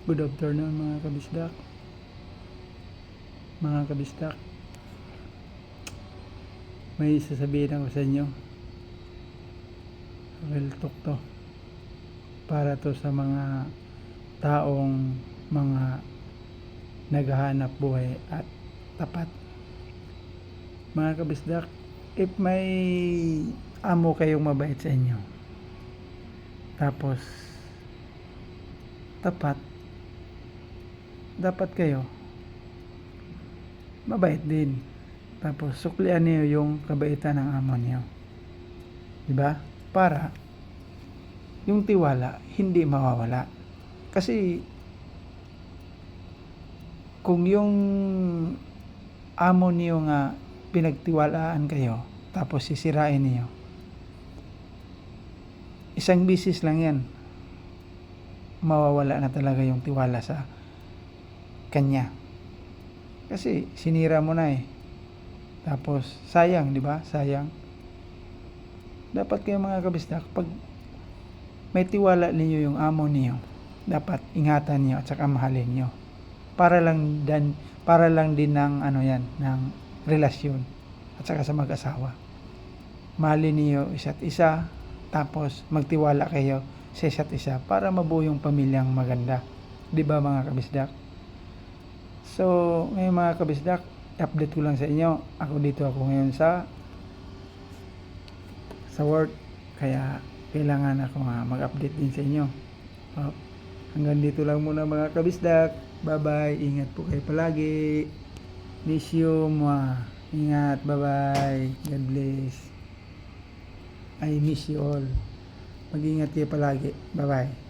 Good afternoon mga kabisdak. Mga kabisdak, may sasabihin ako sa inyo. Real talk to. Para to sa mga taong mga naghahanap buhay at tapat. Mga kabisdak, if may amo kayong mabait sa inyo, tapos tapat, dapat kayo mabait din. Tapos suklian niyo yung kabaitan ng amo niyo. Diba? Para yung tiwala hindi mawawala. Kasi kung yung amo niyo nga pinagtiwalaan kayo, tapos sisirain niyo, isang bisis lang yan, mawawala na talaga yung tiwala sa kanya. Kasi sinira mo na eh. Tapos sayang, di ba? Sayang. Dapat kayo mga kabisdak, pag may tiwala ninyo yung amo niyo, dapat ingatan niyo at saka mahalin niyo. Para lang din ng ng relasyon at saka sa mag-asawa. Mahalin niyo isa't isa, tapos magtiwala kayo sa isa't isa para mabuo yung pamilyang maganda. Di ba mga kabisdak? So, ngayon mga kabisdak, update ko lang sa inyo. Dito ako ngayon sa work. Kaya kailangan ako mag-update din sa inyo. Hanggang dito lang muna mga kabisdak. Bye-bye. Ingat po kayo palagi. Miss you. Ingat. Bye-bye. God bless. I miss you all. Mag-ingat kayo palagi. Bye-bye.